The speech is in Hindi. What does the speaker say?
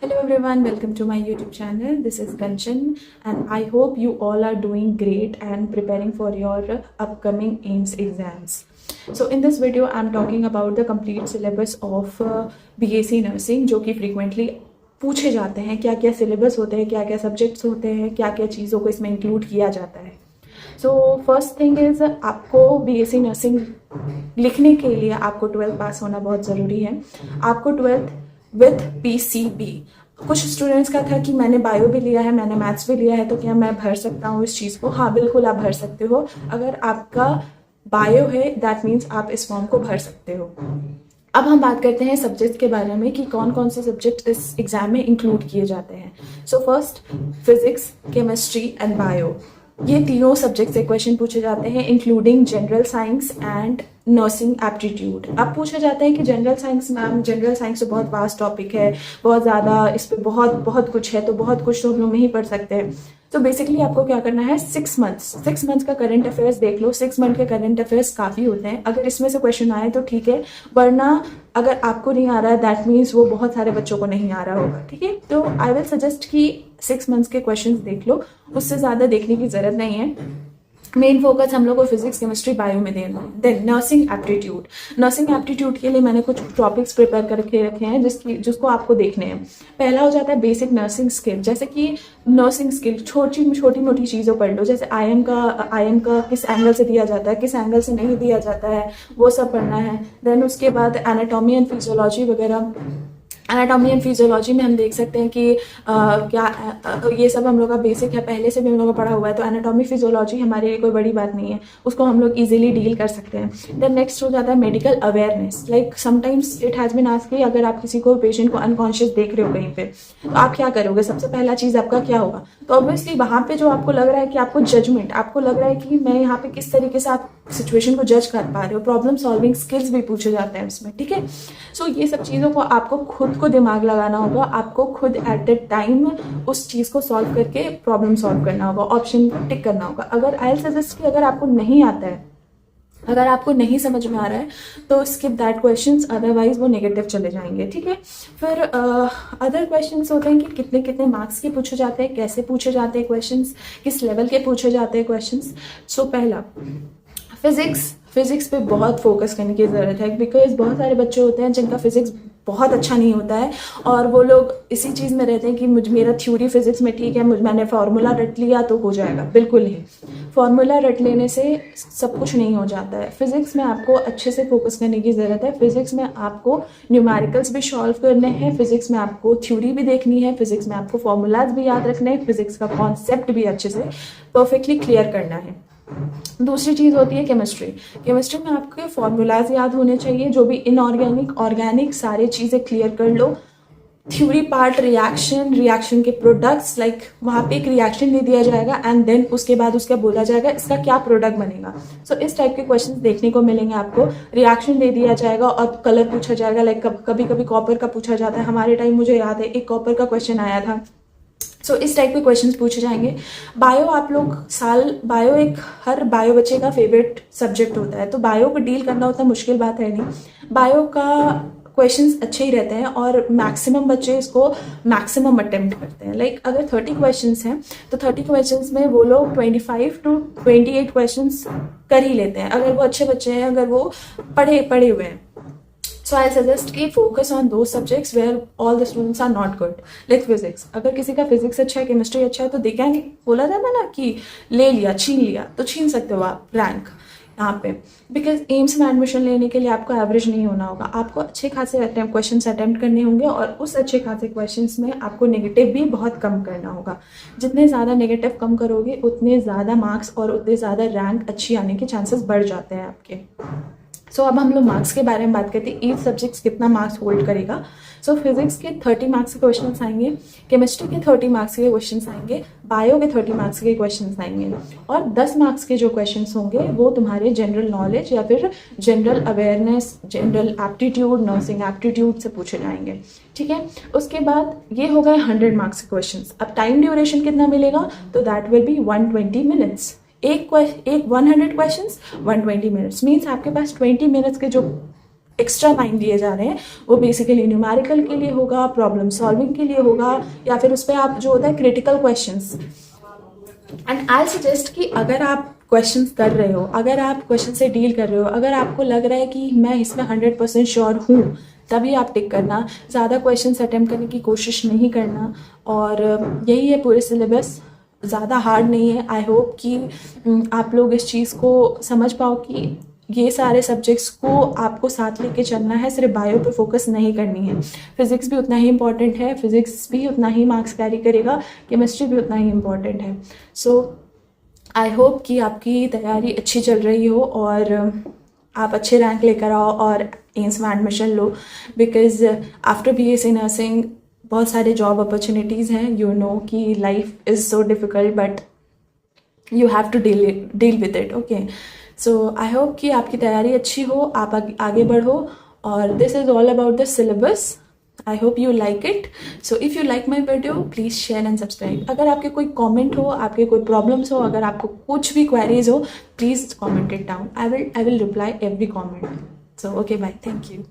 Hello everyone, welcome to my YouTube channel. This is Kanchan and I hope you all are doing great and preparing for your upcoming AIMS exams. So in this video, I'm talking about the complete syllabus of BSc Nursing जो कि frequently पूछे जाते हैं, क्या क्या सिलेबस होते हैं, क्या क्या सब्जेक्ट्स होते हैं, क्या क्या चीज़ों को इसमें इंक्लूड किया जाता है. सो फर्स्ट थिंग इज़ आपको BSc नर्सिंग लिखने के लिए आपको 12th पास होना बहुत ज़रूरी है. आपको 12th विथ PCB. कुछ स्टूडेंट्स का था कि मैंने बायो भी लिया है, मैंने मैथ्स भी लिया है, तो क्या मैं भर सकता हूँ इस चीज़ को? हाँ, बिल्कुल आप भर सकते हो. अगर आपका बायो है दैट मीन्स आप इस फॉर्म को भर सकते हो. अब हम बात करते हैं सब्जेक्ट्स के बारे में कि कौन कौन से सब्जेक्ट इस एग्जाम में इंक्लूड किए जाते हैं. So first physics, chemistry and bio, ये तीनों सब्जेक्ट से क्वेश्चन पूछे जाते हैं including general science and nursing aptitude. अब पूछा जाता है कि general science ma'am, general science तो बहुत वास्ट टॉपिक है, बहुत ज़्यादा इस पर बहुत कुछ है, तो बहुत कुछ तो हम लोग नहीं पढ़ सकते हैं. तो बेसिकली आपको क्या करना है, 6 मंथ्स का करंट अफेयर्स देख लो. 6 मंथ के करंट अफेयर्स काफ़ी होते हैं. अगर इसमें से क्वेश्चन आए तो ठीक है, वरना अगर आपको नहीं आ रहा है दैट मीन्स वो बहुत सारे बच्चों को नहीं आ रहा होगा. ठीक है, तो आई विल सजेस्ट कि 6 मंथ्स के क्वेश्चंस देख लो, उससे ज़्यादा देखने की ज़रूरत नहीं है. मेन फोकस हम लोग को फिजिक्स, केमिस्ट्री, बायो में देना है. Then nursing aptitude. Nursing aptitude के लिए मैंने कुछ टॉपिक्स प्रिपेयर करके रखे हैं जिसको आपको देखने हैं. पहला हो जाता है बेसिक नर्सिंग स्किल, जैसे कि नर्सिंग स्किल छोटी मोटी चीज़ों पढ़ लो. जैसे आईएम का किस एंगल से दिया जाता है, किस एंगल से नहीं दिया जाता है, वो सब पढ़ना है. देन उसके बाद एनाटॉमी एंड फिजियोलॉजी वगैरह. एनाटॉमी एंड फिजियोलॉजी में हम देख सकते हैं कि ये सब हम लोग का बेसिक है, पहले से भी हम लोग का पढ़ा हुआ है. तो एनाटॉमी फिजियोलॉजी हमारे लिए कोई बड़ी बात नहीं है, उसको हम लोग इजीली डील कर सकते हैं. देन नेक्स्ट हो जाता है medical awareness. Like sometimes it has been asked कि अगर आप किसी को पेशेंट को अनकॉन्शियस देख रहे हो कहीं पे, तो आप क्या करोगे? सबसे पहला चीज़ आपका क्या होगा? तो ऑब्वियसली वहाँ पे जो आपको लग रहा है कि आपको जजमेंट, आपको लग रहा है कि मैं यहाँ पे किस तरीके से आप सिचुएशन को जज कर पा रहे हो. प्रॉब्लम सॉल्विंग स्किल्स भी पूछे जाते हैं इसमें. ठीक है, सो ये सब चीज़ों को आपको खुद को दिमाग लगाना होगा, आपको खुद एट द टाइम उस चीज़ को सॉल्व करके प्रॉब्लम सॉल्व करना होगा, ऑप्शन को टिक करना होगा. अगर आई सजेस्ट कि अगर आपको नहीं आता है, अगर आपको नहीं समझ में आ रहा है, तो स्किप दैट क्वेश्चंस, अदरवाइज वो नेगेटिव चले जाएंगे. ठीक है, फिर अदर क्वेश्चंस होते हैं कि कितने कितने मार्क्स के पूछे जाते हैं, कैसे पूछे जाते हैं क्वेश्चंस, किस लेवल के पूछे जाते हैं क्वेश्चंस. सो पहला फिजिक्स पे बहुत फोकस करने की ज़रूरत है, बिकॉज बहुत सारे बच्चे होते हैं जिनका फिजिक्स बहुत अच्छा नहीं होता है और वो लोग इसी चीज़ में रहते हैं कि मेरा थ्योरी फिजिक्स में ठीक है, मैंने फार्मूला रट लिया तो हो जाएगा. बिल्कुल नहीं, फार्मूला रट लेने से सब कुछ नहीं हो जाता है. फिजिक्स में आपको अच्छे से फोकस करने की ज़रूरत है. फिजिक्स में आपको न्यूमेरिकल्स भी सॉल्व करने हैं, फिजिक्स में आपको थ्योरी भी देखनी है, फिजिक्स में आपको फॉर्मूलाज भी याद रखने हैं, फिजिक्स का कॉन्सेप्ट भी अच्छे से परफेक्टली क्लियर करना है. दूसरी चीज़ होती है केमिस्ट्री में आपके फॉर्मूलाज याद होने चाहिए, जो भी इनऑर्गेनिक, ऑर्गेनिक, सारी चीज़ें क्लियर कर लो. थ्योरी पार्ट, रिएक्शन के प्रोडक्ट्स, लाइक वहाँ पे एक रिएक्शन दे दिया जाएगा एंड देन उसके बाद उसका बोला जाएगा इसका क्या प्रोडक्ट बनेगा. सो इस टाइप के क्वेश्चंस देखने को मिलेंगे आपको. रिएक्शन दे दिया जाएगा और कलर पूछा जाएगा. लाइक कभी कभी कॉपर का पूछा जाता है. हमारे टाइम मुझे याद है एक कॉपर का क्वेश्चन आया था. सो इस टाइप के क्वेश्चंस पूछे जाएंगे. बायो, आप लोग बायो एक हर बायो बच्चे का फेवरेट सब्जेक्ट होता है, तो बायो को डील करना उतना मुश्किल बात है नहीं. बायो का क्वेश्चंस अच्छे ही रहते हैं और मैक्सिमम बच्चे इसको मैक्सिमम अटेम्प्ट करते हैं. लाइक अगर 30 क्वेश्चंस हैं तो 30 क्वेश्चंस में वो लोग 25 to 28 क्वेश्चंस कर ही लेते हैं, अगर वो अच्छे बच्चे हैं, अगर वो पढ़े हुए हैं. So I suggest कि focus on those subjects where all the students are not good. Like physics. अगर किसी का फिजिक्स अच्छा है, केमिस्ट्री अच्छा है, तो देखा नहीं, बोला जाता ना कि ले लिया, छीन लिया, तो छीन सकते हो आप रैंक यहाँ पे. बिकॉज एम्स में एडमिशन लेने के लिए आपको एवरेज नहीं होना होगा, आपको अच्छे खासे क्वेश्चन अटेम्प्ट करने होंगे और उस अच्छे खासे क्वेश्चन में आपको नेगेटिव भी बहुत कम करना होगा. जितने ज़्यादा नेगेटिव कम करोगे उतने ज़्यादा मार्क्स और उतने ज़्यादा रैंक अच्छी आने के चांसेस बढ़ जाते हैं आपके. सो अब हम लोग मार्क्स के बारे में बात करते हैं. ईच सब्जेक्ट्स कितना मार्क्स होल्ड करेगा. सो फिजिक्स के 30 मार्क्स के क्वेश्चंस आएंगे, केमिस्ट्री के 30 मार्क्स के क्वेश्चंस आएंगे, बायो के 30 मार्क्स के क्वेश्चंस आएंगे और 10 मार्क्स के जो क्वेश्चंस होंगे वो तुम्हारे जनरल नॉलेज या फिर general awareness, general aptitude, nursing aptitude से पूछे जाएंगे. ठीक है, उसके बाद ये हो गए 100 मार्क्स के क्वेश्चंस. अब टाइम ड्यूरेशन कितना मिलेगा, तो दैट विल बी 120 मिनट्स. एक 100 क्वेश्चंस 120 मिनट्स मीन्स आपके पास 20 मिनट्स के जो एक्स्ट्रा टाइम दिए जा रहे हैं वो बेसिकली न्यूमेरिकल के लिए होगा, प्रॉब्लम सॉल्विंग के लिए होगा, या फिर उस पर आप जो होता है critical questions. And I suggest कि अगर आप क्वेश्चंस कर रहे हो, अगर आप क्वेश्चन से डील कर रहे हो, अगर आपको लग रहा है कि मैं इसमें 100% श्योर हूँ, तभी आप टिक करना, ज़्यादा क्वेश्चंस अटेम्प्ट करने की कोशिश नहीं करना। और यही है पूरे सिलेबस, ज़्यादा हार्ड नहीं है। आई होप कि आप लोग इस चीज़ को समझ पाओ कि ये सारे सब्जेक्ट्स को आपको साथ लेके चलना है, सिर्फ बायो पे फोकस नहीं करनी है। फिजिक्स भी उतना ही इम्पॉर्टेंट है, फिजिक्स भी उतना ही मार्क्स कैरी करेगा, केमिस्ट्री भी उतना ही इम्पॉर्टेंट है। सो आई होप कि आपकी तैयारी अच्छी चल रही हो और आप अच्छे रैंक लेकर आओ और एम्स में एडमिशन लो, बिकॉज आफ्टर BSc नर्सिंग बहुत सारे जॉब अपॉर्चुनिटीज़ हैं। यू नो कि life is so difficult but you have to deal with it. Okay, so I hope कि आपकी तैयारी अच्छी हो, आप आगे बढ़ो। और this is all about the syllabus. I hope you like it. So if you like my video please share and subscribe. अगर आपके कोई कॉमेंट हो, आपके कोई प्रॉब्लम्स हो, अगर आपको कुछ भी क्वेरीज हो, please comment it down. I will reply every comment. So okay, bye, thank you.